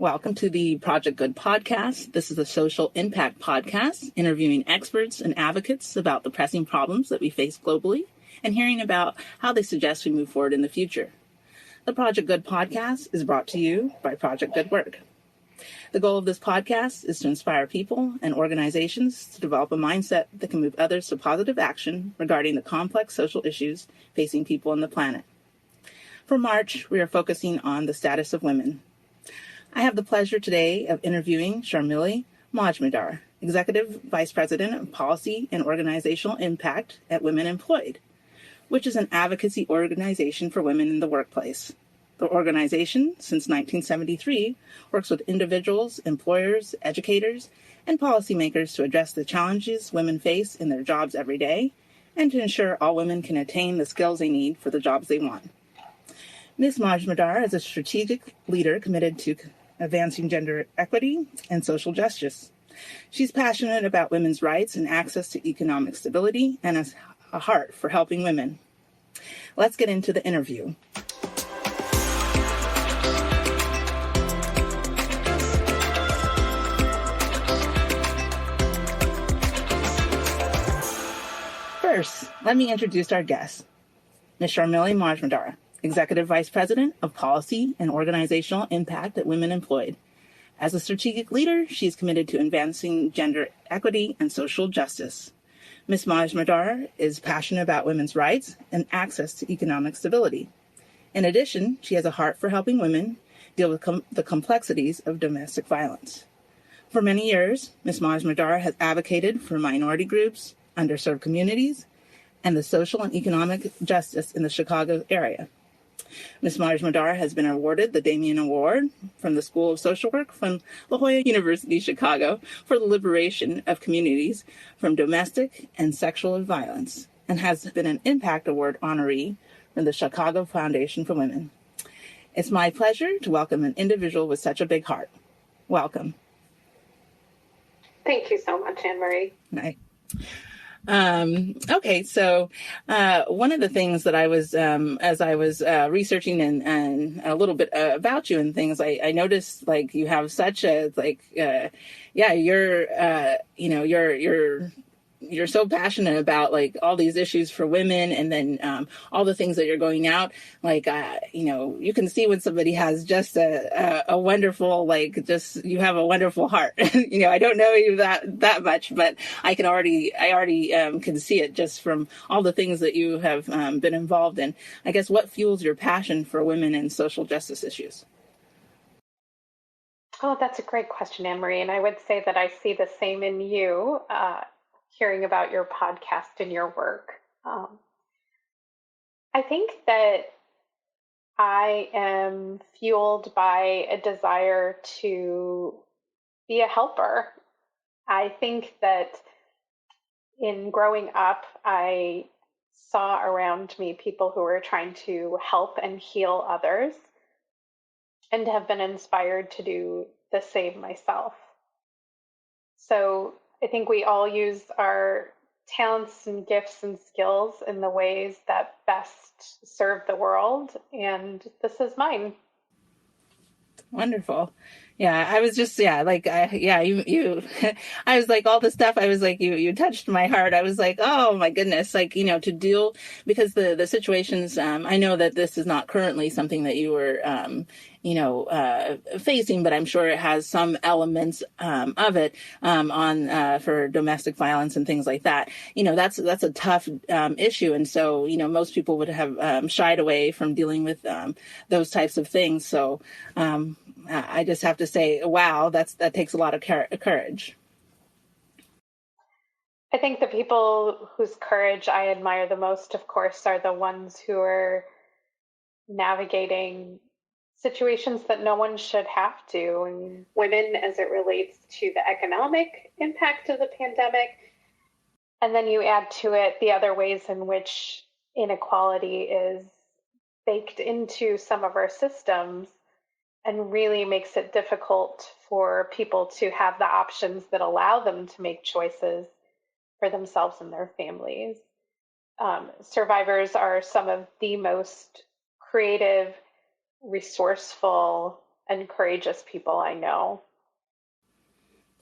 Welcome to the Project Good podcast. This is a social impact podcast interviewing experts and advocates about the pressing problems that we face globally and hearing about how they suggest we move forward in the future. The Project Good podcast is brought to you by Project Good Work. The goal of this podcast is to inspire people and organizations to develop a mindset that can move others to positive action regarding the complex social issues facing people on the planet. For March, we are focusing on the status of women. I have the pleasure today of interviewing Sharmili Majmudar, Executive Vice President of Policy and Organizational Impact at Women Employed, which is an advocacy organization for women in the workplace. The organization, since 1973, works with individuals, employers, educators, and policymakers to address the challenges women face in their jobs every day and to ensure all women can attain the skills they need for the jobs they want. Ms. Majmudar is a strategic leader committed to advancing gender equity and social justice. She's passionate about women's rights and access to economic stability and has a heart for helping women. Let's get into the interview. First, let me introduce our guest, Ms. Sharmili Majmudar, Executive Vice President of Policy and Organizational Impact at Women Employed. As a strategic leader, she is committed to advancing gender equity and social justice. Ms. Majmudar is passionate about women's rights and access to economic stability. In addition, she has a heart for helping women deal with the complexities of domestic violence. For many years, Ms. Majmudar has advocated for minority groups, underserved communities, and the social and economic justice in the Chicago area. Ms. Majmudar has been awarded the Damien Award from the School of Social Work from La Jolla University, Chicago, for the liberation of communities from domestic and sexual violence, and has been an Impact Award honoree from the Chicago Foundation for Women. It's my pleasure to welcome an individual with such a big heart. Welcome. Thank you so much, Anne-Marie. Hi. Okay, so one of the things that I was, as I was researching and a little bit about you and things, I noticed like you have such a you're so passionate about like all these issues for women, and then all the things that you're going out, like you can see when somebody has just a wonderful, like, just, you have a wonderful heart. I don't know you that much, but I already can see it just from all the things that you have been involved in. I guess what fuels your passion for women and social justice issues? Oh, that's a great question, Anne-Marie. And I would say that I see the same in you, hearing about your podcast and your work. I think that I am fueled by a desire to be a helper. I think that in growing up, I saw around me people who were trying to help and heal others, and have been inspired to do the same myself. So I think we all use our talents and gifts and skills in the ways that best serve the world, and this is mine. Wonderful. Yeah, I was just, you, I was like, all the stuff, I was like, you touched my heart. I was like, oh my goodness, like, to deal, because the situations, I know that this is not currently something that you were, facing, but I'm sure it has some elements of it for domestic violence and things like that. That's a tough issue. And so, most people would have shied away from dealing with those types of things. So I just have to say, wow, that takes a lot of courage. I think the people whose courage I admire the most, of course, are the ones who are navigating situations that no one should have to. And women, as it relates to the economic impact of the pandemic. And then you add to it the other ways in which inequality is baked into some of our systems and really makes it difficult for people to have the options that allow them to make choices for themselves and their families. Survivors are some of the most creative, resourceful, and courageous people I know.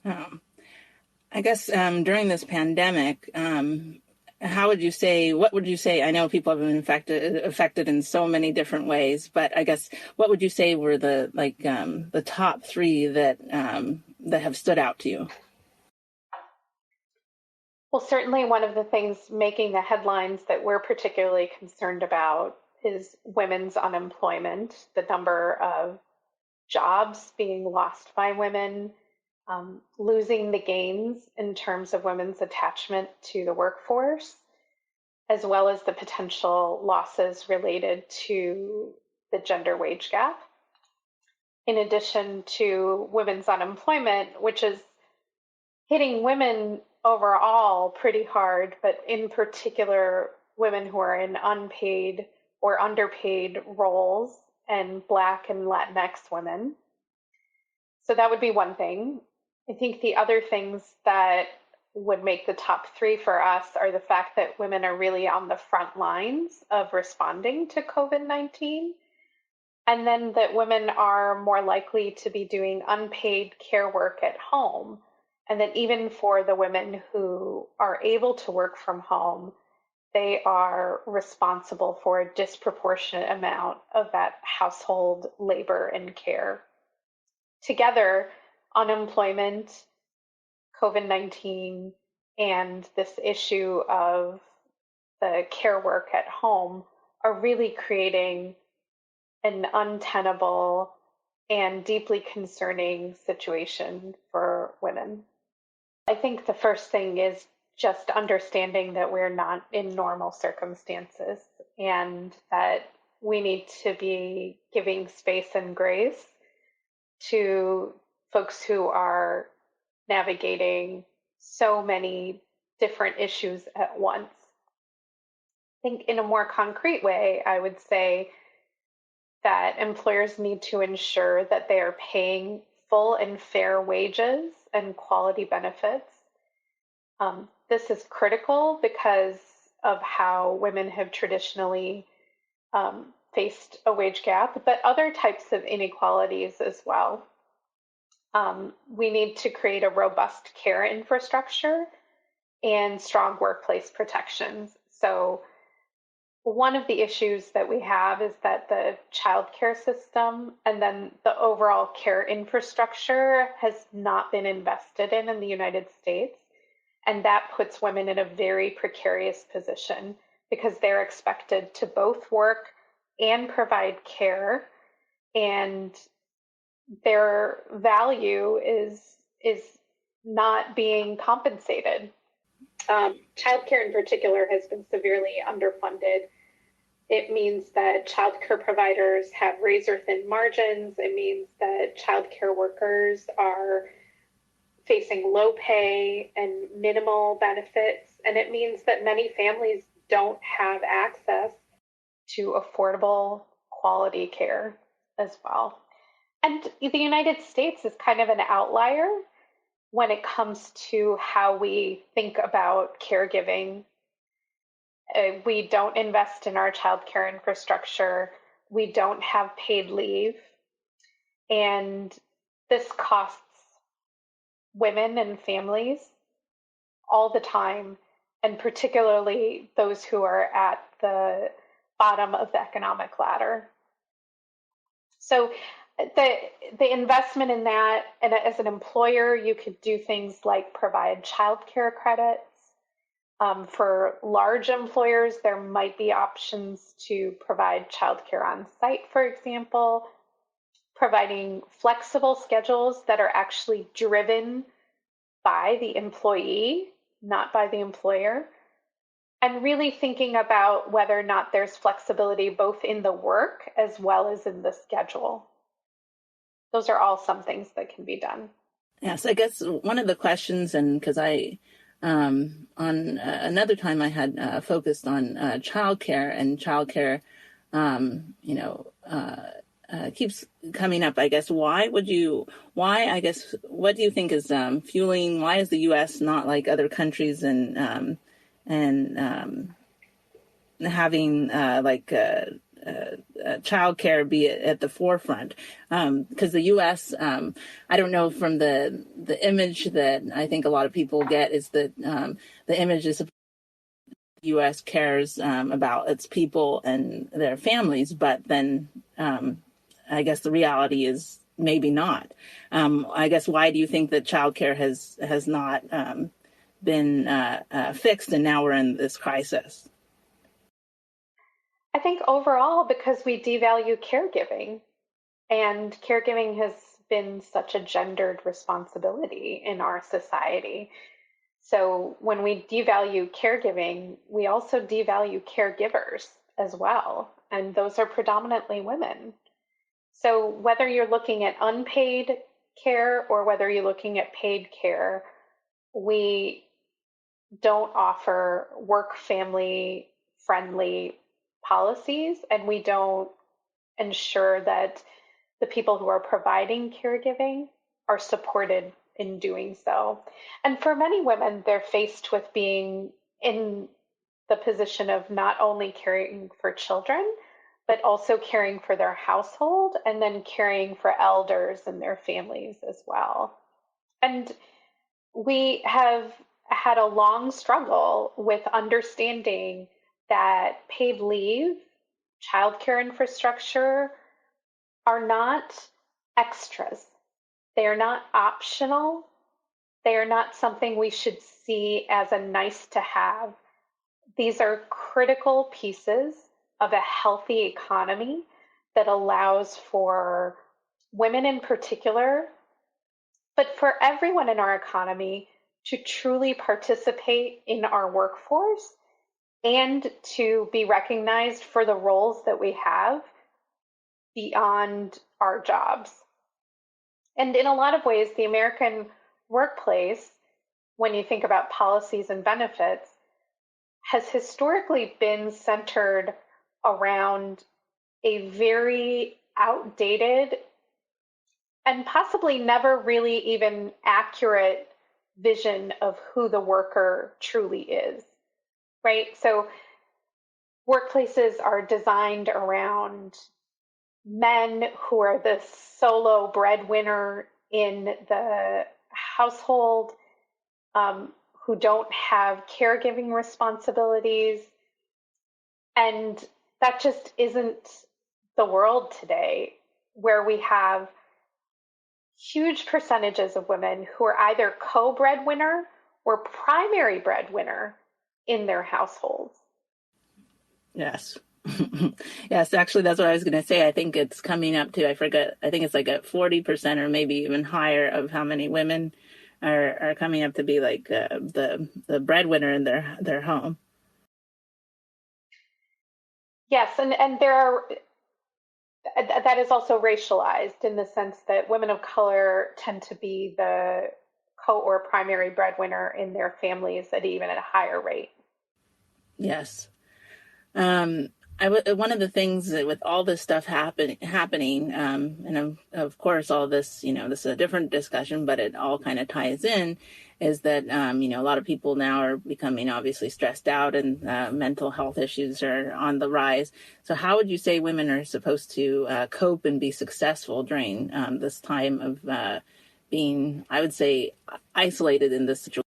I guess during this pandemic, what would you say? I know people have been affected in so many different ways, but I guess what would you say were the top three that have stood out to you? Well, certainly one of the things making the headlines that we're particularly concerned about is women's unemployment, the number of jobs being lost by women, losing the gains in terms of women's attachment to the workforce, as well as the potential losses related to the gender wage gap. In addition to women's unemployment, which is hitting women overall pretty hard, but in particular, women who are in unpaid or underpaid roles and Black and Latinx women. So that would be one thing. I think the other things that would make the top three for us are the fact that women are really on the front lines of responding to COVID-19, and then that women are more likely to be doing unpaid care work at home, and that even for the women who are able to work from home, they are responsible for a disproportionate amount of that household labor and care. Together, unemployment, COVID-19, and this issue of the care work at home are really creating an untenable and deeply concerning situation for women. I think the first thing is just understanding that we're not in normal circumstances and that we need to be giving space and grace to folks who are navigating so many different issues at once. I think in a more concrete way, I would say that employers need to ensure that they are paying full and fair wages and quality benefits. This is critical because of how women have traditionally faced a wage gap, but other types of inequalities as well. We need to create a robust care infrastructure and strong workplace protections. So one of the issues that we have is that the childcare system and then the overall care infrastructure has not been invested in the United States. And that puts women in a very precarious position because they're expected to both work and provide care, and their value is not being compensated. Childcare in particular has been severely underfunded. It means that childcare providers have razor-thin margins. It means that childcare workers are facing low pay and minimal benefits. And it means that many families don't have access to affordable quality care as well. And the United States is kind of an outlier when it comes to how we think about caregiving. We don't invest in our childcare infrastructure. We don't have paid leave. And this costs women and families all the time, and particularly those who are at the bottom of the economic ladder. So the investment in that, and as an employer, you could do things like provide childcare credits. For large employers, there might be options to provide childcare on site, for example, providing flexible schedules that are actually driven by the employee, not by the employer, and really thinking about whether or not there's flexibility both in the work as well as in the schedule. Those are all some things that can be done. Yes, I guess one of the questions, and because on another time I had focused on childcare, and childcare, keeps coming up. I guess what do you think is fueling? Why is the U.S. not like other countries and having childcare be at the forefront, because the U.S. I don't know, from the image that I think a lot of people get is that the image is the U.S. cares about its people and their families, but then I guess the reality is maybe not. I guess, why do you think that childcare has not been fixed, and now we're in this crisis? I think overall because we devalue caregiving, and caregiving has been such a gendered responsibility in our society. So when we devalue caregiving, we also devalue caregivers as well. And those are predominantly women. So whether you're looking at unpaid care or whether you're looking at paid care, we don't offer work family friendly policies, and we don't ensure that the people who are providing caregiving are supported in doing so. And for many women, they're faced with being in the position of not only caring for children, but also caring for their household and then caring for elders and their families as well. And we have had a long struggle with understanding that paid leave, childcare infrastructure are not extras. They are not optional. They are not something we should see as a nice to have. These are critical pieces of a healthy economy that allows for women in particular, but for everyone in our economy, to truly participate in our workforce and to be recognized for the roles that we have beyond our jobs. And in a lot of ways, the American workplace, when you think about policies and benefits, has historically been centered around a very outdated and possibly never really even accurate vision of who the worker truly is, right? So workplaces are designed around men who are the solo breadwinner in the household, who don't have caregiving responsibilities. And that just isn't the world today, where we have huge percentages of women who are either co-breadwinner or primary breadwinner in their households. Yes. Yes, actually, that's what I was going to say. I think it's coming up to, I forget, I think it's like a 40% or maybe even higher of how many women are coming up to be like the breadwinner in their home. Yes, and there are, that is also racialized in the sense that women of color tend to be the co or primary breadwinner in their families at even at a higher rate. Yes. One of the things that with all this stuff happening, and of course all this, this is a different discussion, but it all kind of ties in, is that, a lot of people now are becoming obviously stressed out, and mental health issues are on the rise. So how would you say women are supposed to cope and be successful during this time of being, I would say, isolated in this situation?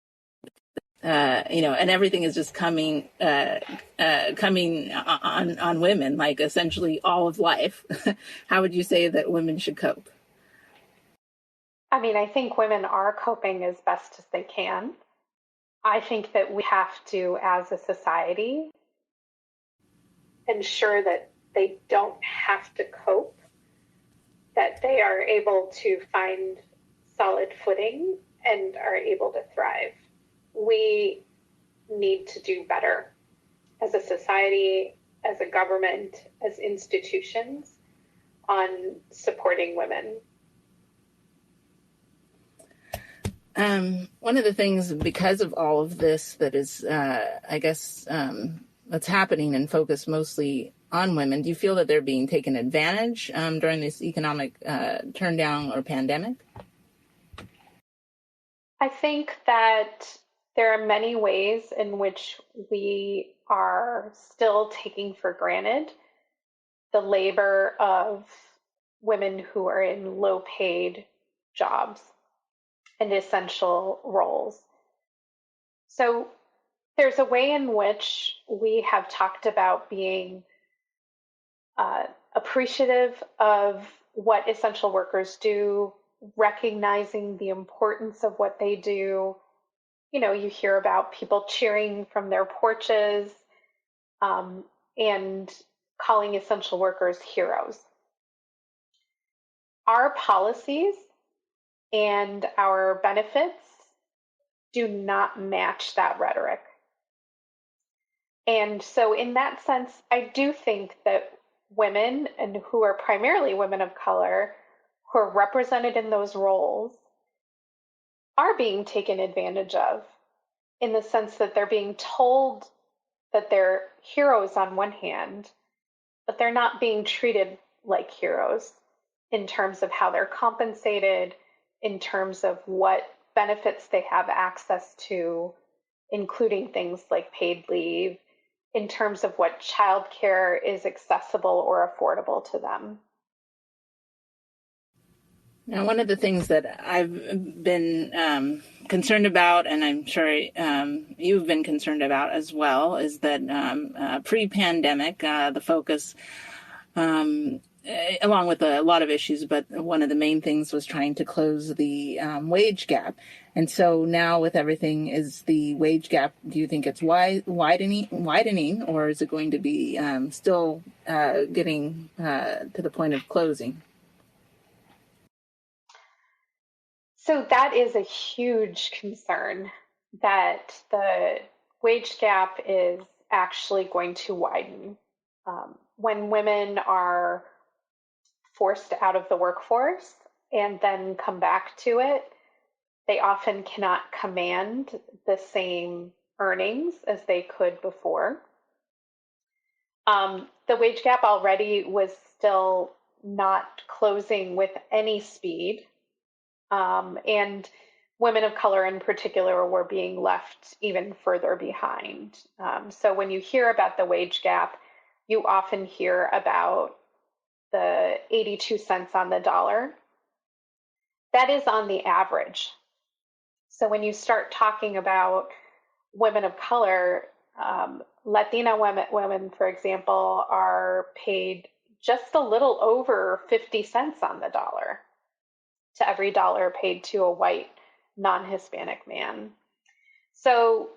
And everything is just coming on women, like essentially all of life. How would you say that women should cope? I mean, I think women are coping as best as they can. I think that we have to, as a society, ensure that they don't have to cope, that they are able to find solid footing and are able to thrive. We need to do better as a society, as a government, as institutions on supporting women. One of the things, because of all of this that is, I guess, that's happening and focused mostly on women, do you feel that they're being taken advantage during this economic turndown or pandemic? I think that there are many ways in which we are still taking for granted the labor of women who are in low paid jobs and essential roles. So there's a way in which we have talked about being appreciative of what essential workers do, recognizing the importance of what they do. You know, you hear about people cheering from their porches, and calling essential workers heroes. Our policies and our benefits do not match that rhetoric. And so in that sense, I do think that women, and who are primarily women of color, who are represented in those roles, are being taken advantage of, in the sense that they're being told that they're heroes on one hand, but they're not being treated like heroes in terms of how they're compensated, in terms of what benefits they have access to, including things like paid leave, in terms of what childcare is accessible or affordable to them. Now, one of the things that I've been concerned about, and I'm sure you've been concerned about as well, is that pre-pandemic, the focus, along with a lot of issues, but one of the main things was trying to close the wage gap. And so now with everything, is the wage gap, do you think it's widening, or is it going to be still getting to the point of closing? So that is a huge concern, that the wage gap is actually going to widen. When women are forced out of the workforce and then come back to it, they often cannot command the same earnings as they could before. The wage gap already was still not closing with any speed. And women of color in particular were being left even further behind. So when you hear about the wage gap, you often hear about the 82 cents on the dollar. That is on the average. So when you start talking about women of color, Latina women, for example, are paid just a little over 50 cents on the dollar to every dollar paid to a white non-Hispanic man. So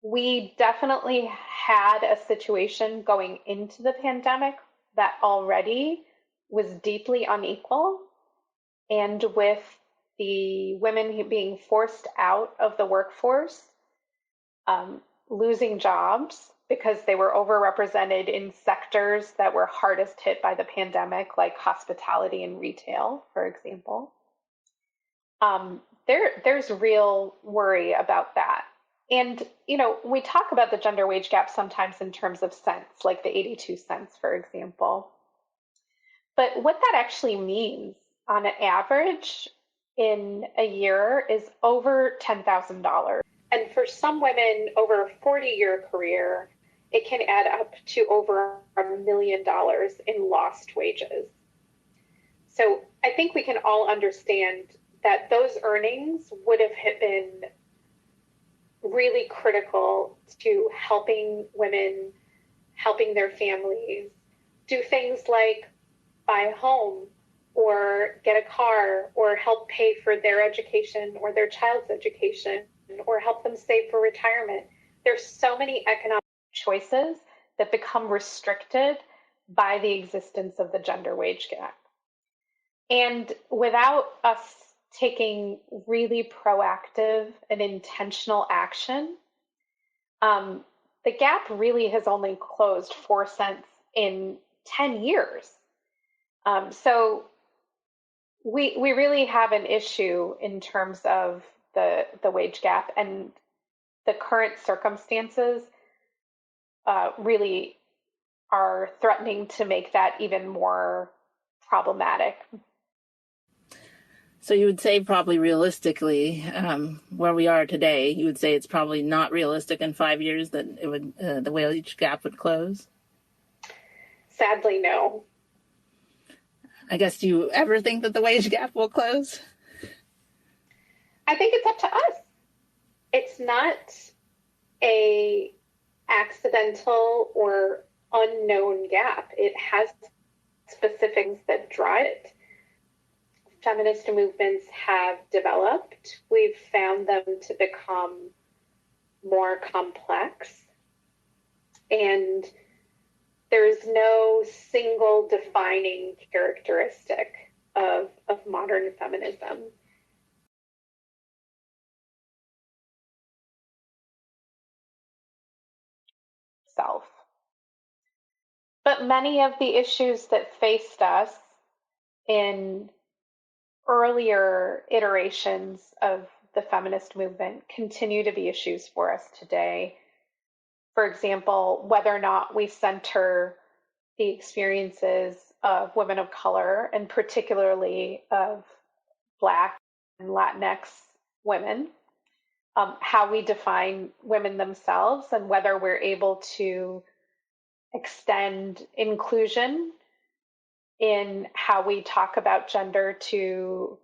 we definitely had a situation going into the pandemic that already was deeply unequal. And with the women being forced out of the workforce, losing jobs because they were overrepresented in sectors that were hardest hit by the pandemic, like hospitality and retail, for example. There's real worry about that. And, you know, we talk about the gender wage gap sometimes in terms of cents, like the 82 cents, for example. But what that actually means on an average in a year is over $10,000. And for some women over a 40-year career, it can add up to over $1 million in lost wages. So I think we can all understand that those earnings would have been really critical to helping women, helping their families do things like buy a home or get a car or help pay for their education or their child's education or help them save for retirement. There's so many economic choices that become restricted by the existence of the gender wage gap. And without us taking really proactive and intentional action, the gap really has only closed 4 cents in 10 years. So we really have an issue in terms of the wage gap, and the current circumstances really are threatening to make that even more problematic. So you would say probably realistically, where we are today, you would say it's probably not realistic in 5 years that it would the wage gap would close? Sadly, no. I guess, do you ever think that the wage gap will close? I think it's up to us. It's not a accidental or unknown gap. It has specifics that drive it. Feminist movements have developed. We've found them to become more complex. And there is no single defining characteristic of modern feminism. Self. But many of the issues that faced us in earlier iterations of the feminist movement continue to be issues for us today. For example, whether or not we center the experiences of women of color, and particularly of Black and Latinx women, how we define women themselves, and whether we're able to extend inclusion in how we talk about gender to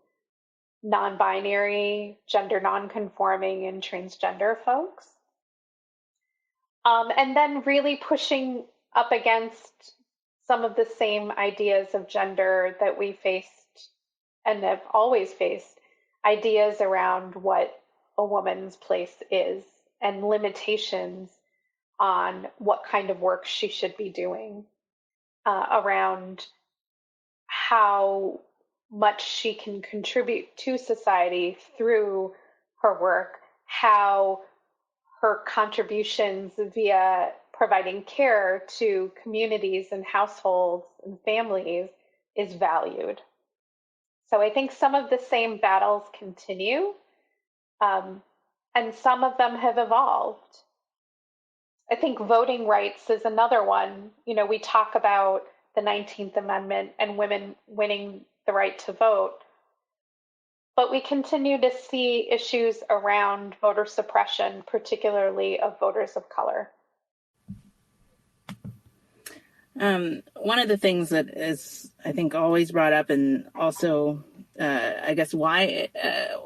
non-binary, gender non-conforming, and transgender folks. And then really pushing up against some of the same ideas of gender that we faced and have always faced, ideas around what a woman's place is and limitations on what kind of work she should be doing, around how much she can contribute to society through her work, how her contributions via providing care to communities and households and families is valued. So I think some of the same battles continue, and some of them have evolved. I think voting rights is another one. You know, we talk about the 19th Amendment and women winning the right to vote, but we continue to see issues around voter suppression, particularly of voters of color. One of the things that is, I think, always brought up, and also, I guess, why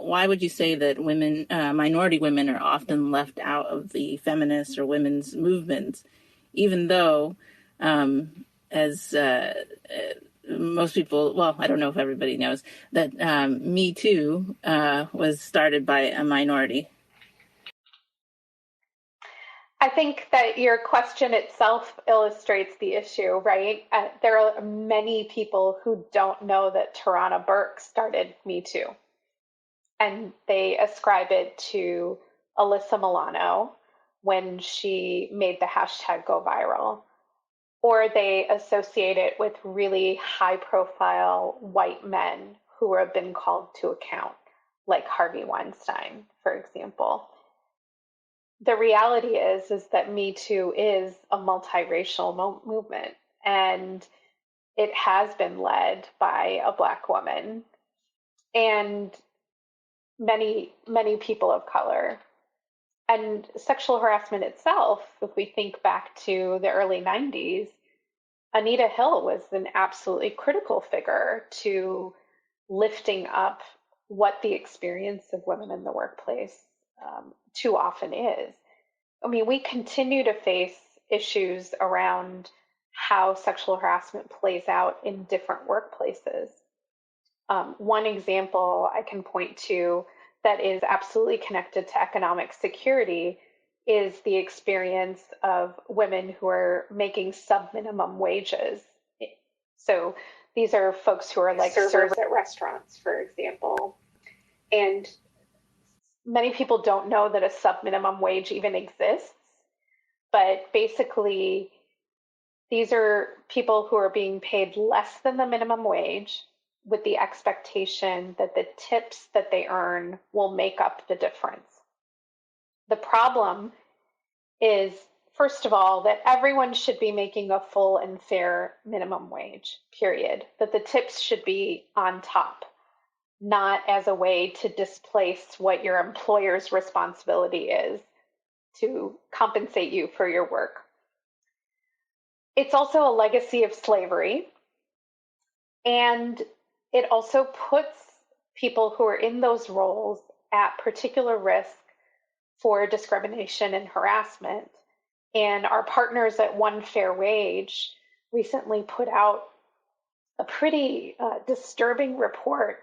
would you say that women, minority women, are often left out of the feminist or women's movements, even though, as most people, well, I don't know if everybody knows, that Me Too was started by a minority? I think that your question itself illustrates the issue, right? There are many people who don't know that Tarana Burke started Me Too. And they ascribe it to Alyssa Milano when she made the hashtag go viral. Or they associate it with really high-profile white men who have been called to account, like Harvey Weinstein, for example. The reality is that Me Too is a multiracial movement, and it has been led by a Black woman and many, many people of color. And sexual harassment itself, if we think back to the early 90s, Anita Hill was an absolutely critical figure to lifting up what the experience of women in the workplace too often is. I mean, we continue to face issues around how sexual harassment plays out in different workplaces. One example I can point to that is absolutely connected to economic security is the experience of women who are making sub-minimum wages. So these are folks who are like servers at restaurants, for example. And many people don't know that a sub-minimum wage even exists. But basically, these are people who are being paid less than the minimum wage with the expectation that the tips that they earn will make up the difference. The problem is, first of all, that everyone should be making a full and fair minimum wage, period. That the tips should be on top, not as a way to displace what your employer's responsibility is to compensate you for your work. It's also a legacy of slavery. And it also puts people who are in those roles at particular risk for discrimination and harassment. And our partners at One Fair Wage recently put out a pretty disturbing report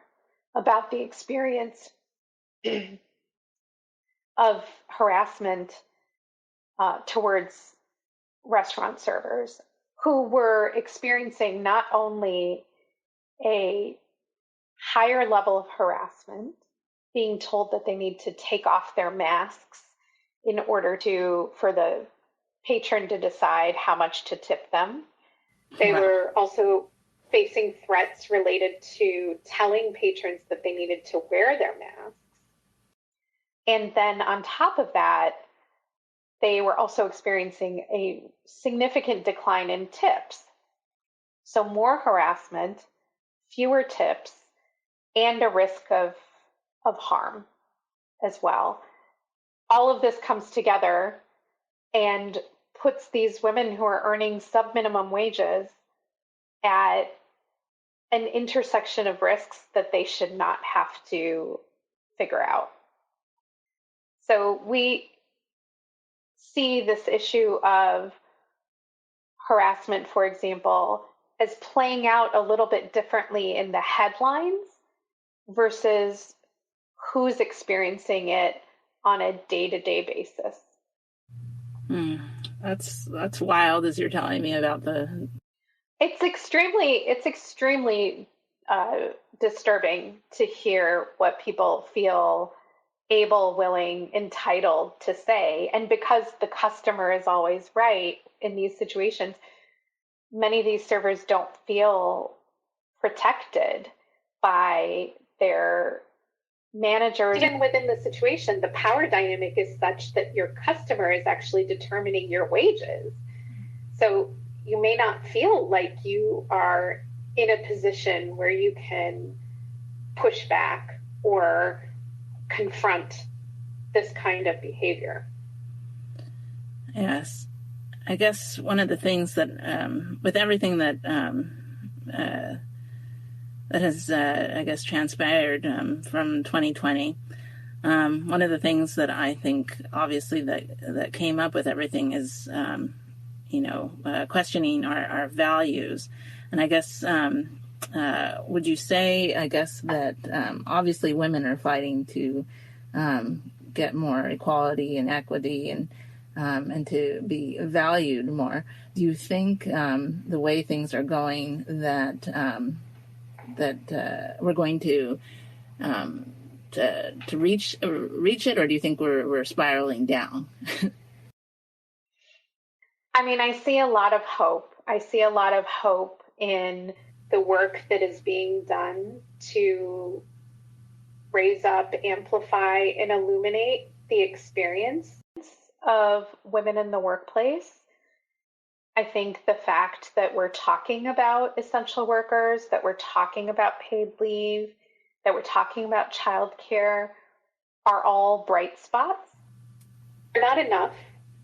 about the experience of harassment towards restaurant servers who were experiencing not only a higher level of harassment, being told that they need to take off their masks in order for the patron to decide how much to tip them. They were also facing threats related to telling patrons that they needed to wear their masks. And then on top of that, they were also experiencing a significant decline in tips. So more harassment, fewer tips, and a risk of harm as well. All of this comes together and puts these women who are earning sub-minimum wages at an intersection of risks that they should not have to figure out. So we see this issue of harassment, for example, as playing out a little bit differently in the headlines versus who's experiencing it on a day-to-day basis. That's wild, as you're telling me about the. It's extremely disturbing to hear what people feel able, willing, entitled to say. And because the customer is always right in these situations, many of these servers don't feel protected by their managers. Even within the situation, the power dynamic is such that your customer is actually determining your wages. So you may not feel like you are in a position where you can push back or confront this kind of behavior. Yes. I guess one of the things that, with everything that that has, I guess, transpired from 2020, one of the things that I think, obviously, that came up with everything is, questioning our values. And I guess, would you say, I guess, that obviously women are fighting to get more equality and equity and to be valued more. Do you think the way things are going that we're going to reach it, or do you think we're spiraling down? I mean, I see a lot of hope. I see a lot of hope in the work that is being done to raise up, amplify, and illuminate the experience of women in the workplace. I think the fact that we're talking about essential workers, that we're talking about paid leave, that we're talking about childcare are all bright spots. They're not enough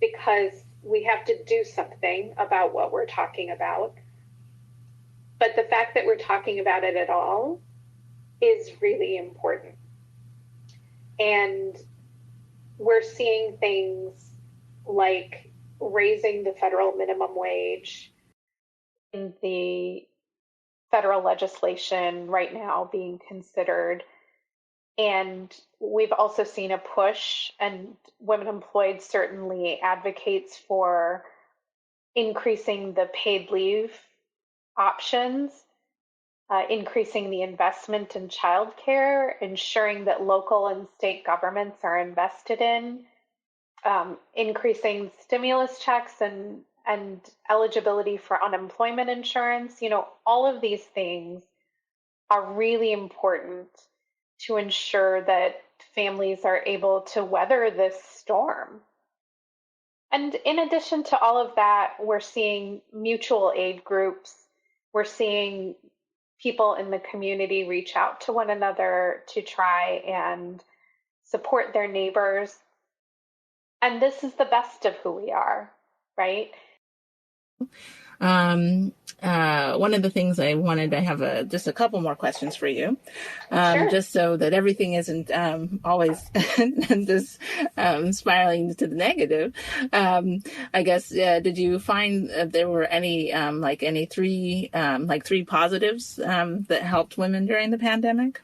because we have to do something about what we're talking about. But the fact that we're talking about it at all is really important. And we're seeing things like raising the federal minimum wage in the federal legislation right now being considered. And we've also seen a push, and Women Employed certainly advocates for increasing the paid leave options, increasing the investment in childcare, ensuring that local and state governments are invested in, increasing stimulus checks and eligibility for unemployment insurance. All of these things are really important to ensure that families are able to weather this storm. And in addition to all of that, we're seeing mutual aid groups. We're seeing people in the community reach out to one another to try and support their neighbors. And this is the best of who we are, right? One of the things I wanted to have just a couple more questions for you, Sure. just so that everything isn't always just spiraling to the negative. I guess did you find there were any three positives that helped women during the pandemic?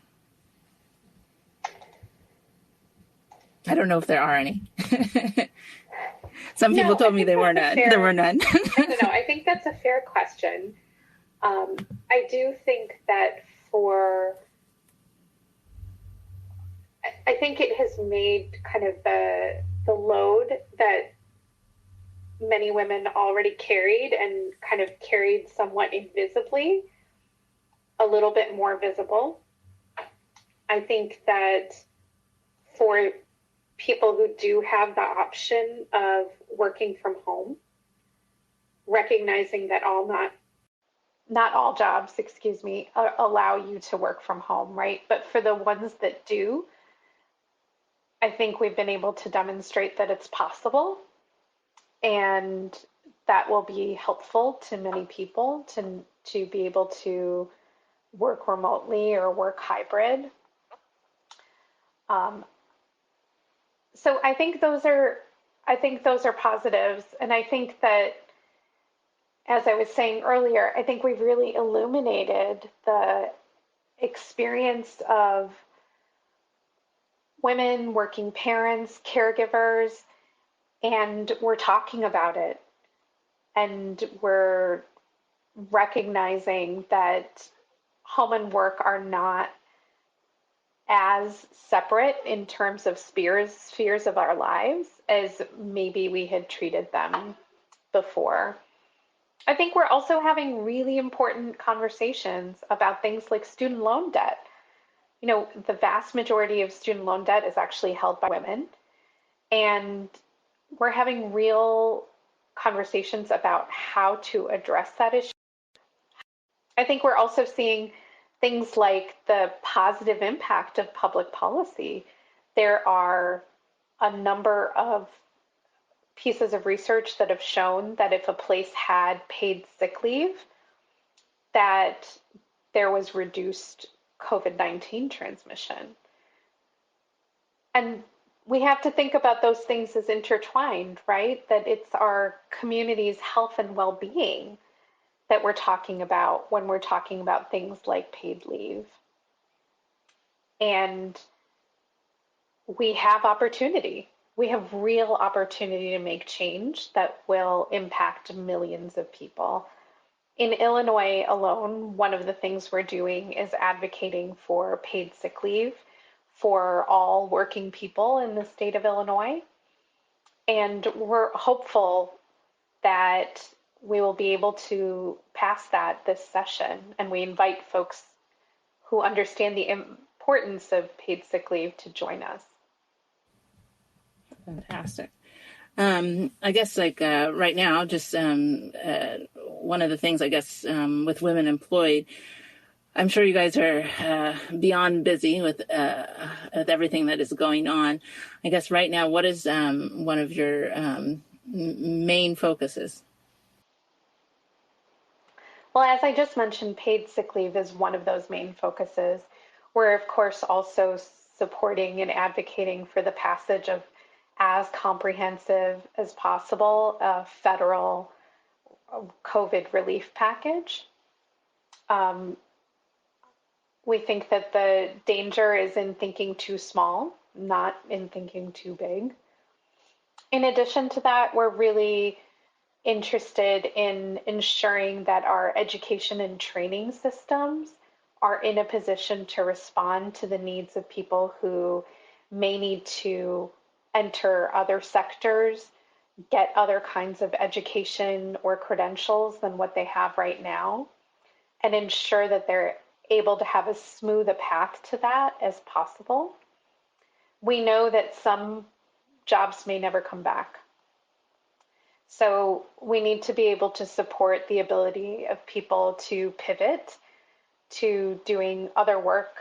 I don't know if there are any. Some people told me there were none. There were none. No. I think that's a fair question. I do think that I think it has made kind of the load that many women already carried and kind of carried somewhat invisibly a little bit more visible. I think that for people who do have the option of working from home, recognizing that not all jobs, allow you to work from home, right? But for the ones that do, I think we've been able to demonstrate that it's possible, and that will be helpful to many people to be able to work remotely or work hybrid. So I think those are positives, and I think that, as I was saying earlier, I think we've really illuminated the experience of women, working parents, caregivers, and we're talking about it. And we're recognizing that home and work are not as separate in terms of spheres of our lives as maybe we had treated them before. I think we're also having really important conversations about things like student loan debt. You know, the vast majority of student loan debt is actually held by women. And we're having real conversations about how to address that issue. I think we're also seeing things like the positive impact of public policy. There are a number of pieces of research that have shown that if a place had paid sick leave, that there was reduced COVID-19 transmission. And we have to think about those things as intertwined, right? That it's our community's health and well-being that we're talking about when we're talking about things like paid leave. And we have opportunity. We have real opportunity to make change that will impact millions of people. In Illinois alone, one of the things we're doing is advocating for paid sick leave for all working people in the state of Illinois. And we're hopeful that we will be able to pass that this session. And we invite folks who understand the importance of paid sick leave to join us. Fantastic. I guess right now, just one of the things, I guess, with women employed, I'm sure you guys are beyond busy with everything that is going on. I guess right now, what is one of your main focuses? Well, as I just mentioned, paid sick leave is one of those main focuses. We're, of course, also supporting and advocating for the passage of as comprehensive as possible a federal COVID relief package. We think that the danger is in thinking too small, not in thinking too big. In addition to that, we're really interested in ensuring that our education and training systems are in a position to respond to the needs of people who may need to enter other sectors, get other kinds of education or credentials than what they have right now, and ensure that they're able to have as smooth a path to that as possible. We know that some jobs may never come back. So we need to be able to support the ability of people to pivot to doing other work.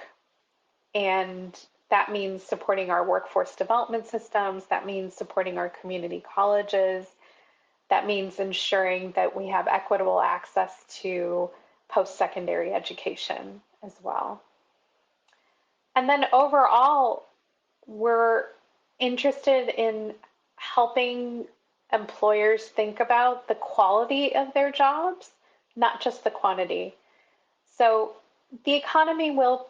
And that means supporting our workforce development systems. That means supporting our community colleges. That means ensuring that we have equitable access to post-secondary education as well. And then overall, we're interested in helping employers think about the quality of their jobs, not just the quantity. So the economy will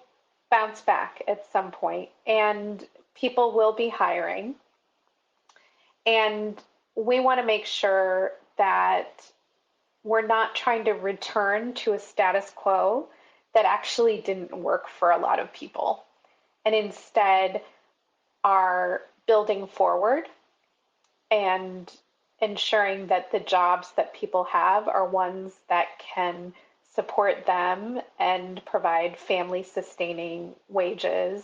bounce back at some point, and people will be hiring. And we want to make sure that we're not trying to return to a status quo that actually didn't work for a lot of people, and instead are building forward and ensuring that the jobs that people have are ones that can support them and provide family sustaining wages,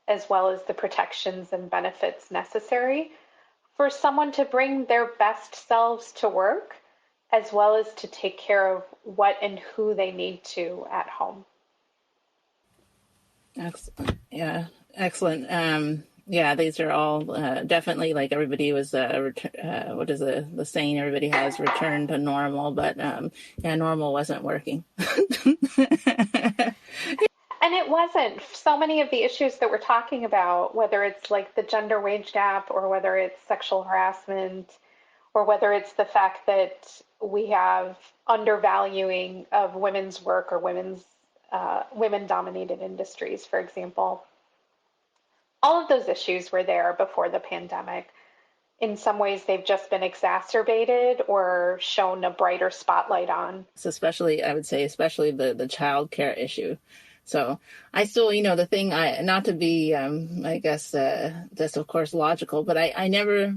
as well as the protections and benefits necessary for someone to bring their best selves to work, as well as to take care of what and who they need to at home. Yeah, excellent. Yeah, these are all definitely, like, everybody was what is the saying everybody has, return to normal, but yeah, normal wasn't working. And it wasn't. So many of the issues that we're talking about, whether it's like the gender wage gap, or whether it's sexual harassment, or whether it's the fact that we have undervaluing of women's work, or women-dominated industries, for example. All of those issues were there before the pandemic. In some ways, they've just been exacerbated or shown a brighter spotlight on. Especially, I would say, especially the child care issue. So I still, the thing, not to be, I guess, that's of course logical, but I never,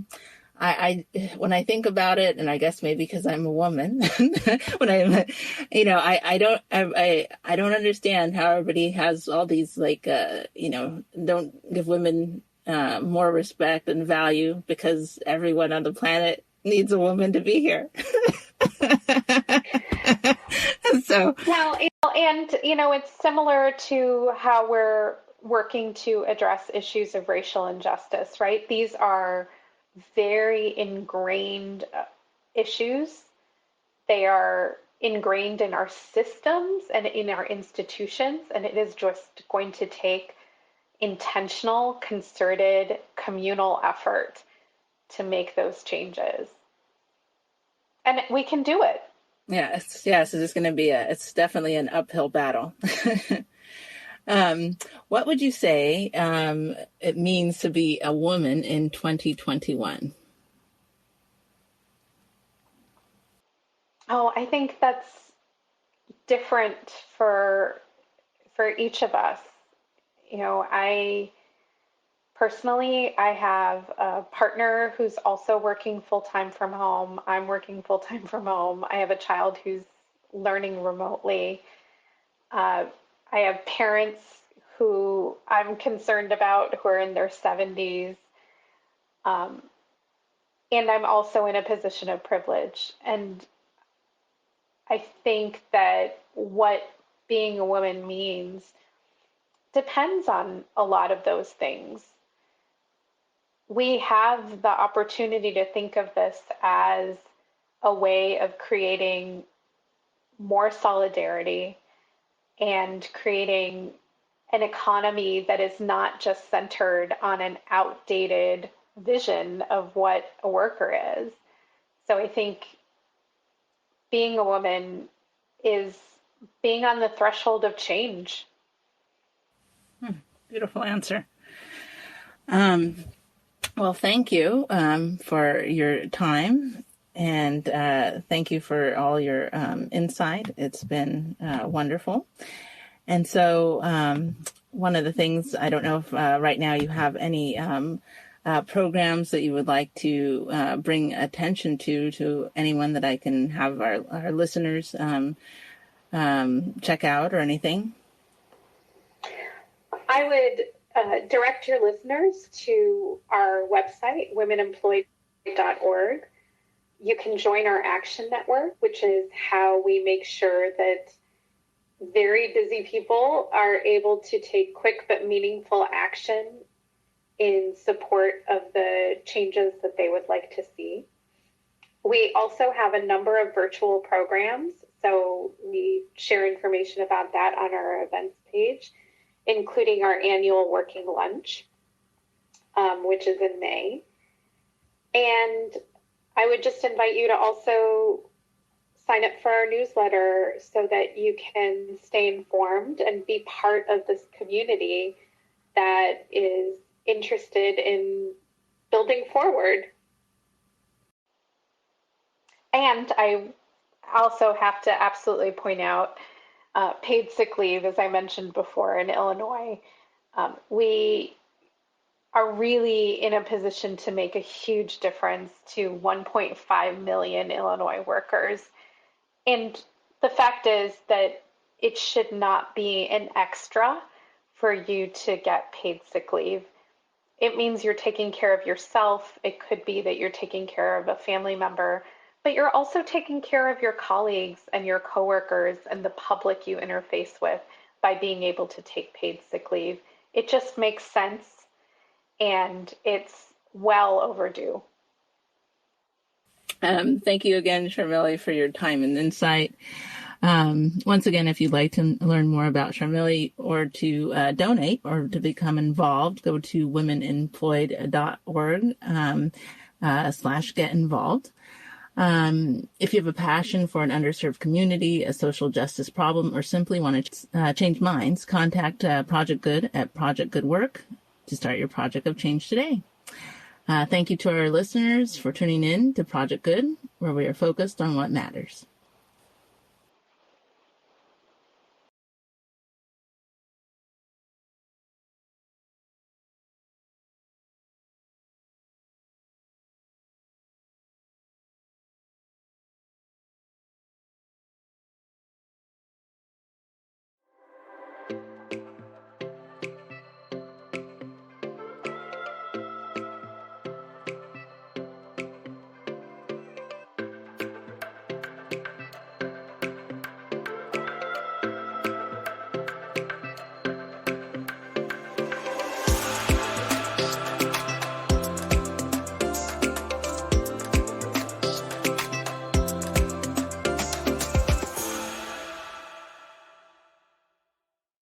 when I think about it, and I guess maybe because I'm a woman, when I don't understand how everybody has all these, don't give women more respect and value because everyone on the planet needs a woman to be here. So, well, and it's similar to how we're working to address issues of racial injustice, right? These are very ingrained issues. They are ingrained in our systems and in our institutions, and it is just going to take intentional, concerted, communal effort to make those changes. And we can do it. Yes, so it's going to be it's definitely an uphill battle. What would you say it means to be a woman in 2021? Oh, I think that's different for each of us. I personally, I have a partner who's also working full-time from home. I'm working full-time from home. I have a child who's learning remotely. I have parents who I'm concerned about who are in their 70s. And I'm also in a position of privilege. And I think that what being a woman means depends on a lot of those things. We have the opportunity to think of this as a way of creating more solidarity and creating an economy that is not just centered on an outdated vision of what a worker is. So I think being a woman is being on the threshold of change. Beautiful answer. Well, thank you for your time, and thank you for all your insight. It's been wonderful. And so one of the things, I don't know if right now you have any programs that you would like to bring attention to anyone that I can have our listeners check out or anything. I would direct your listeners to our website, womenemployed.org. You can join our action network, which is how we make sure that very busy people are able to take quick but meaningful action in support of the changes that they would like to see. We also have a number of virtual programs, so we share information about that on our events page, including our annual working lunch, which is in May. And I would just invite you to also sign up for our newsletter so that you can stay informed and be part of this community that is interested in building forward. And I also have to absolutely point out paid sick leave, as I mentioned before, in Illinois. We are really in a position to make a huge difference to 1.5 million Illinois workers. And the fact is that it should not be an extra for you to get paid sick leave. It means you're taking care of yourself. It could be that you're taking care of a family member, but you're also taking care of your colleagues and your coworkers and the public you interface with by being able to take paid sick leave. It just makes sense, and it's well overdue. Thank you again, Sharmili, for your time and insight. Once again, if you'd like to learn more about Sharmili or to donate or to become involved, go to womenemployed.org /get involved. If you have a passion for an underserved community, a social justice problem, or simply want to change minds, contact Project Good at Project Good Work to start your project of change today. Thank you to our listeners for tuning in to Project Good, where we are focused on what matters.